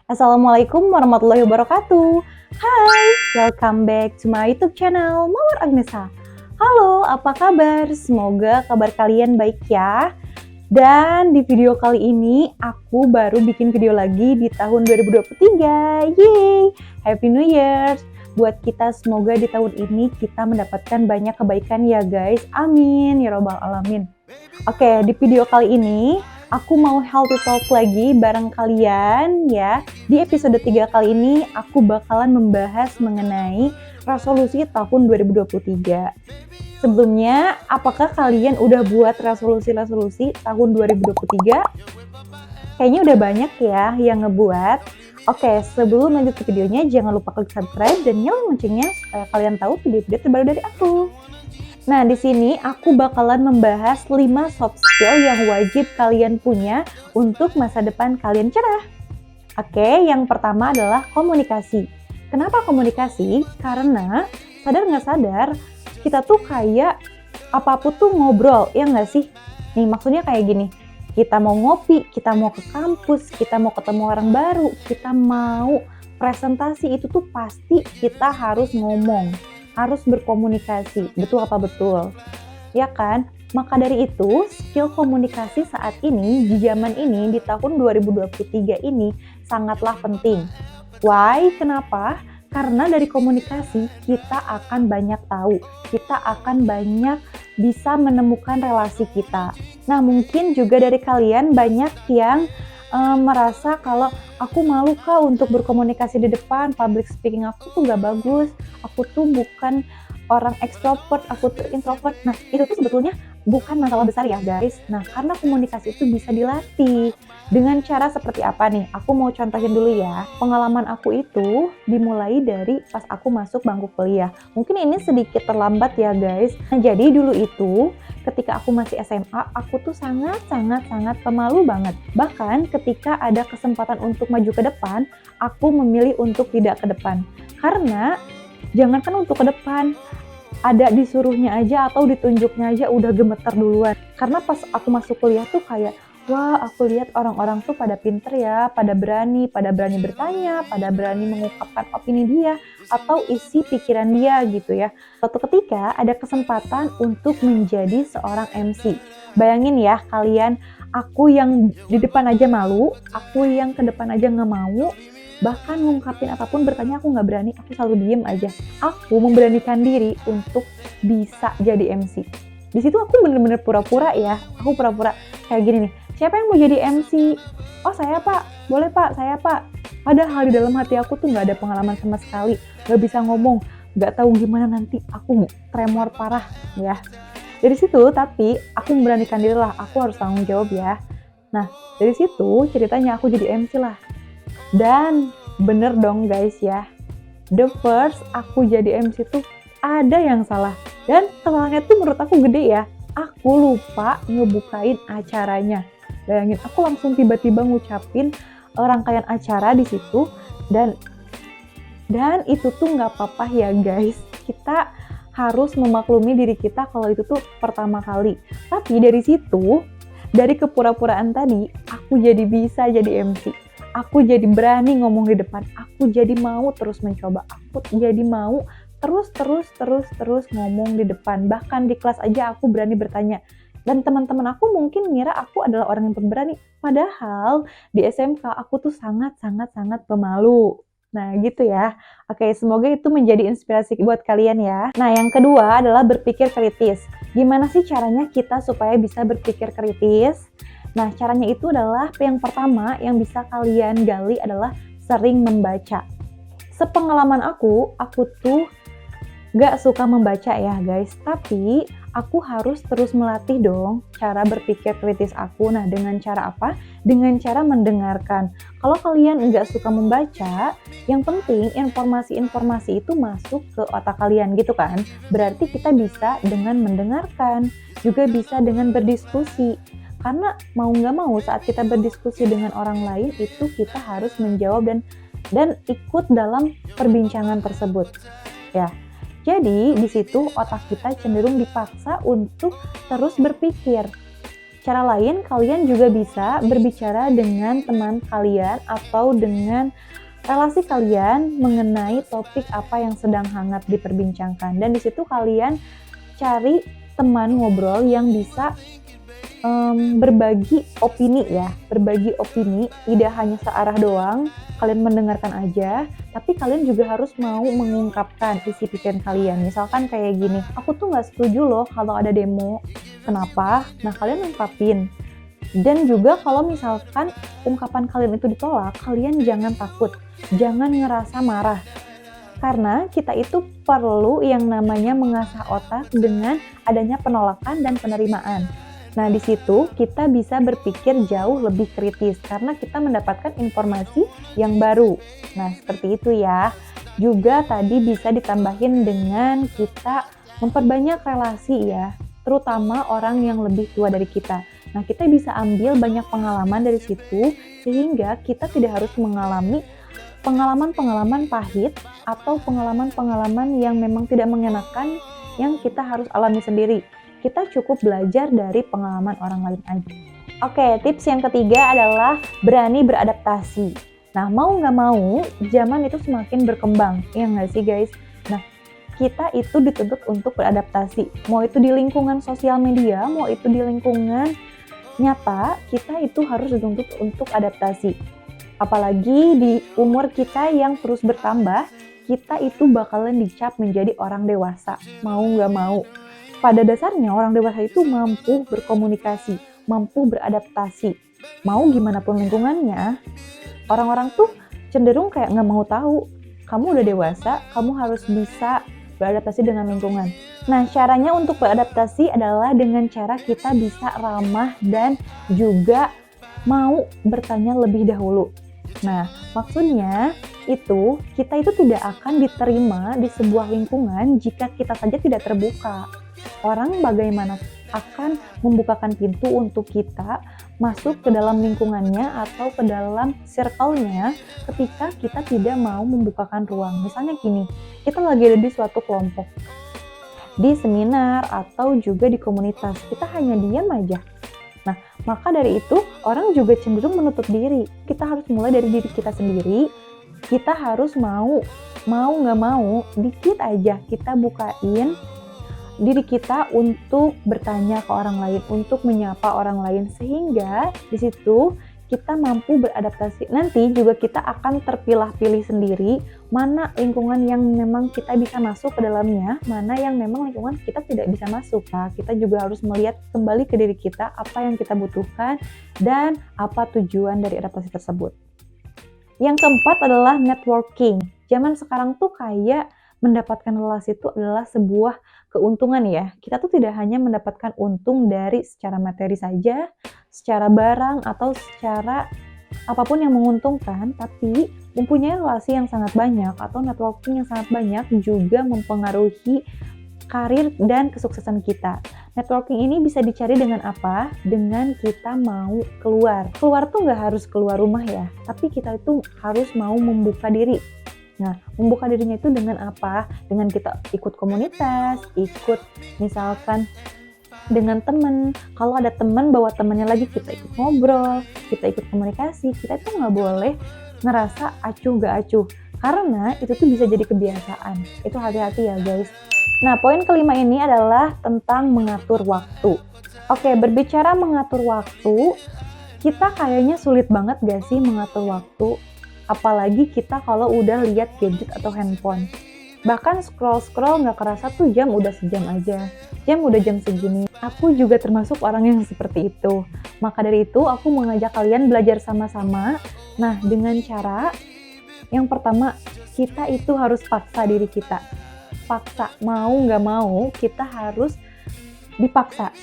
Assalamualaikum warahmatullahi wabarakatuh. Hai, welcome back to my YouTube channel Mawar Agnesa. Halo, apa kabar? Semoga kabar kalian baik ya. Dan di video kali ini aku baru bikin video lagi di tahun 2023. Yeay, Happy New Year. Buat kita semoga di tahun ini kita mendapatkan banyak kebaikan ya guys. Amin ya robbal alamin. Oke, di video kali ini aku mau healthy talk lagi bareng kalian ya. Di episode 3 kali ini aku bakalan membahas mengenai resolusi tahun 2023. Sebelumnya, apakah kalian udah buat resolusi tahun 2023? Kayaknya udah banyak ya yang ngebuat. Oke, sebelum lanjut ke videonya, jangan lupa klik subscribe dan nyalain loncengnya supaya kalian tahu video-video terbaru dari aku. Nah, di sini aku bakalan membahas 5 soft skill yang wajib kalian punya untuk masa depan kalian cerah. Oke, yang pertama adalah komunikasi. Kenapa komunikasi? Karena sadar nggak sadar, kita tuh kayak apapun tuh ngobrol, ya nggak sih? Nih, maksudnya kayak gini, kita mau ngopi, kita mau ke kampus, kita mau ketemu orang baru, kita mau presentasi, itu tuh pasti kita harus ngomong. Harus berkomunikasi, betul apa betul? Ya kan? Maka dari itu, skill komunikasi saat ini, di zaman ini, di tahun 2023 ini, sangatlah penting. Why? Kenapa? Karena dari komunikasi, kita akan banyak tahu. Kita akan banyak bisa menemukan relasi kita. Nah, mungkin juga dari kalian banyak yang merasa kalau aku malu kak untuk berkomunikasi di depan, public speaking aku tuh gak bagus, aku tuh bukan orang extrovert, aku tuh introvert. Nah, itu tuh sebetulnya bukan masalah besar ya guys. Nah, karena komunikasi itu bisa dilatih. Dengan cara seperti apa nih? Aku mau contohin dulu ya. Pengalaman aku itu dimulai dari pas aku masuk bangku kuliah. Mungkin ini sedikit terlambat ya guys. Nah, jadi dulu itu ketika aku masih SMA, aku tuh sangat pemalu banget. Bahkan ketika ada kesempatan untuk maju ke depan, aku memilih untuk tidak ke depan. Karena jangankan untuk ke depan, ada disuruhnya aja atau ditunjuknya aja udah gemeter duluan. Karena pas aku masuk kuliah tuh kayak, wah aku lihat orang-orang tuh pada pinter ya, pada berani bertanya, pada berani mengungkapkan opini dia atau isi pikiran dia gitu ya. Suatu ketika ada kesempatan untuk menjadi seorang MC. Bayangin ya kalian, aku yang di depan aja malu, aku yang ke depan aja nggak mau, bahkan ngungkapin apapun, bertanya aku nggak berani, aku selalu diem aja. Aku memberanikan diri untuk bisa jadi MC. Di situ aku bener-bener pura-pura ya, aku pura-pura kayak gini nih, siapa yang mau jadi MC? Oh saya pak, boleh pak, saya pak. Padahal di dalam hati aku tuh nggak ada pengalaman sama sekali, nggak bisa ngomong, nggak tahu gimana nanti aku tremor parah ya. Dari situ tapi aku memberanikan diri lah, aku harus tanggung jawab ya. Nah dari situ ceritanya aku jadi MC lah. Dan bener dong guys ya, the first aku jadi MC tuh ada yang salah. Dan kesalahannya tuh menurut aku gede ya, aku lupa ngebukain acaranya. Bayangin, aku langsung tiba-tiba ngucapin rangkaian acara di situ. Dan itu tuh nggak apa-apa ya guys, kita harus memaklumi diri kita kalau itu tuh pertama kali. Tapi dari situ, dari kepura-puraan tadi, aku jadi bisa jadi MC. Aku jadi berani ngomong di depan, aku jadi mau terus mencoba, aku jadi mau terus ngomong di depan. Bahkan di kelas aja aku berani bertanya. Dan teman-teman aku mungkin ngira aku adalah orang yang pemberani. Padahal di SMK aku tuh sangat pemalu. Nah gitu ya. Oke, semoga itu menjadi inspirasi buat kalian ya. Nah yang kedua adalah berpikir kritis. Gimana sih caranya kita supaya bisa berpikir kritis? Nah, caranya itu adalah yang pertama yang bisa kalian gali adalah sering membaca. Sepengalaman aku tuh gak suka membaca ya guys, tapi aku harus terus melatih dong cara berpikir kritis aku. Nah, dengan cara apa? Dengan cara mendengarkan. Kalau kalian gak suka membaca, yang penting informasi-informasi itu masuk ke otak kalian gitu kan. Berarti kita bisa dengan mendengarkan, juga bisa dengan berdiskusi. Karena mau nggak mau saat kita berdiskusi dengan orang lain itu kita harus menjawab dan ikut dalam perbincangan tersebut ya. Jadi di situ otak kita cenderung dipaksa untuk terus berpikir. Cara lain, kalian juga bisa berbicara dengan teman kalian atau dengan relasi kalian mengenai topik apa yang sedang hangat diperbincangkan. Dan di situ kalian cari teman ngobrol yang bisa berbagi opini ya, berbagi opini, tidak hanya searah doang, kalian mendengarkan aja, tapi kalian juga harus mau mengungkapkan isi pikiran kalian. Misalkan kayak gini, aku tuh nggak setuju loh kalau ada demo, kenapa? Nah kalian ungkapin. Dan juga kalau misalkan ungkapan kalian itu ditolak, kalian jangan takut, jangan ngerasa marah. Karena kita itu perlu yang namanya mengasah otak dengan adanya penolakan dan penerimaan. Nah, di situ kita bisa berpikir jauh lebih kritis karena kita mendapatkan informasi yang baru. Nah, seperti itu ya. Juga tadi bisa ditambahin dengan kita memperbanyak relasi ya, terutama orang yang lebih tua dari kita. Nah, kita bisa ambil banyak pengalaman dari situ sehingga kita tidak harus mengalami pengalaman-pengalaman pahit atau pengalaman-pengalaman yang memang tidak mengenakan yang kita harus alami sendiri. Kita cukup belajar dari pengalaman orang lain aja. Oke, tips yang ketiga adalah berani beradaptasi. Nah, mau nggak mau, zaman itu semakin berkembang, ya nggak sih guys? Nah, kita itu dituntut untuk beradaptasi. Mau itu di lingkungan sosial media, mau itu di lingkungan nyata, kita itu harus dituntut untuk adaptasi. Apalagi di umur kita yang terus bertambah, kita itu bakalan dicap menjadi orang dewasa, mau nggak mau. Pada dasarnya orang dewasa itu mampu berkomunikasi, mampu beradaptasi. Mau gimana pun lingkungannya, orang-orang tuh cenderung kayak nggak mau tahu. Kamu udah dewasa, kamu harus bisa beradaptasi dengan lingkungan. Nah, caranya untuk beradaptasi adalah dengan cara kita bisa ramah dan juga mau bertanya lebih dahulu. Nah, maksudnya itu kita itu tidak akan diterima di sebuah lingkungan jika kita saja tidak terbuka. Orang bagaimana akan membukakan pintu untuk kita masuk ke dalam lingkungannya atau ke dalam circle-nya ketika kita tidak mau membukakan ruang. Misalnya gini, kita lagi ada di suatu kelompok, di seminar atau juga di komunitas, kita hanya diam aja. Nah, maka dari itu orang juga cenderung menutup diri. Kita harus mulai dari diri kita sendiri. Kita harus mau nggak mau, dikit aja kita bukain diri kita untuk bertanya ke orang lain, untuk menyapa orang lain, sehingga di situ kita mampu beradaptasi. Nanti juga kita akan terpilah-pilih sendiri mana lingkungan yang memang kita bisa masuk ke dalamnya, mana yang memang lingkungan kita tidak bisa masuk. Nah, kita juga harus melihat kembali ke diri kita apa yang kita butuhkan dan apa tujuan dari adaptasi tersebut. Yang keempat adalah networking. Zaman sekarang tuh kayak mendapatkan relasi itu adalah sebuah keuntungan ya. Kita tuh tidak hanya mendapatkan untung dari secara materi saja, secara barang atau secara apapun yang menguntungkan, tapi mempunyai relasi yang sangat banyak atau networking yang sangat banyak juga mempengaruhi karir dan kesuksesan kita. Networking ini bisa dicari dengan apa? Dengan kita mau keluar. Keluar tuh nggak harus keluar rumah ya, tapi kita itu harus mau membuka diri. Nah, membuka dirinya itu dengan apa? Dengan kita ikut komunitas, ikut misalkan dengan teman. Kalau ada teman, bawa temannya lagi, kita ikut ngobrol, kita ikut komunikasi. Kita itu nggak boleh ngerasa acuh nggak acuh. Karena itu tuh bisa jadi kebiasaan. Itu hati-hati ya guys. Nah, poin kelima ini adalah tentang mengatur waktu. Oke, berbicara mengatur waktu, kita kayaknya sulit banget gak sih mengatur waktu? Apalagi kita kalau udah lihat gadget atau handphone. Bahkan scroll-scroll nggak kerasa tuh jam udah sejam aja. Jam udah jam segini. Aku juga termasuk orang yang seperti itu. Maka dari itu aku mengajak kalian belajar sama-sama. Nah, dengan cara yang pertama, kita itu harus paksa diri kita. Paksa, mau nggak mau, kita harus dipaksa.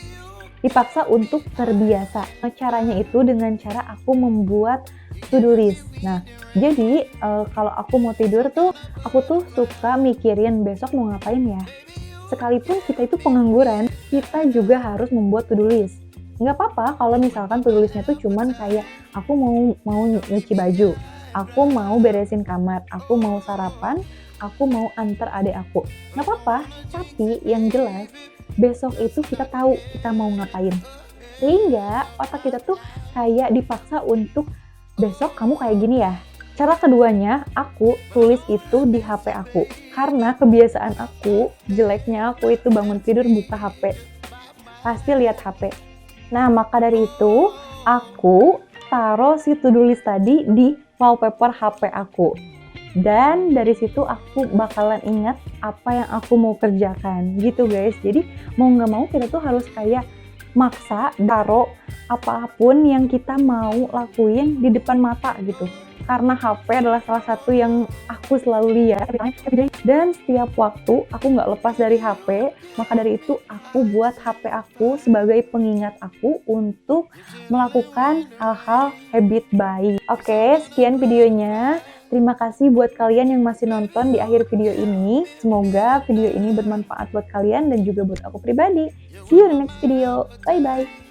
Dipaksa untuk terbiasa. Caranya itu dengan cara aku membuat to-do list. Nah, jadi kalau aku mau tidur tuh, aku tuh suka mikirin besok mau ngapain ya. Sekalipun kita itu pengangguran, kita juga harus membuat to-do list. Nggak apa-apa kalau misalkan to-do listnya tuh cuman kayak aku mau nyuci baju, aku mau beresin kamar, aku mau sarapan, aku mau antar adik aku. Nggak apa-apa, tapi yang jelas besok itu kita tahu kita mau ngapain. Sehingga otak kita tuh kayak dipaksa untuk besok kamu kayak gini ya. Cara keduanya, aku tulis itu di HP aku. Karena kebiasaan aku, jeleknya aku itu bangun tidur buka HP. Pasti lihat HP. Nah, maka dari itu, aku taruh si to-do list tadi di wallpaper HP aku. Dan dari situ aku bakalan ingat apa yang aku mau kerjakan gitu guys. Jadi mau nggak mau kita tuh harus kayak maksa taruh apapun yang kita mau lakuin di depan mata gitu. Karena HP adalah salah satu yang aku selalu lihat dan setiap waktu aku nggak lepas dari HP. Maka dari itu aku buat HP aku sebagai pengingat aku untuk melakukan hal-hal habit baik. Oke, sekian videonya. Terima kasih buat kalian yang masih nonton di akhir video ini. Semoga video ini bermanfaat buat kalian dan juga buat aku pribadi. See you in the next video. Bye-bye.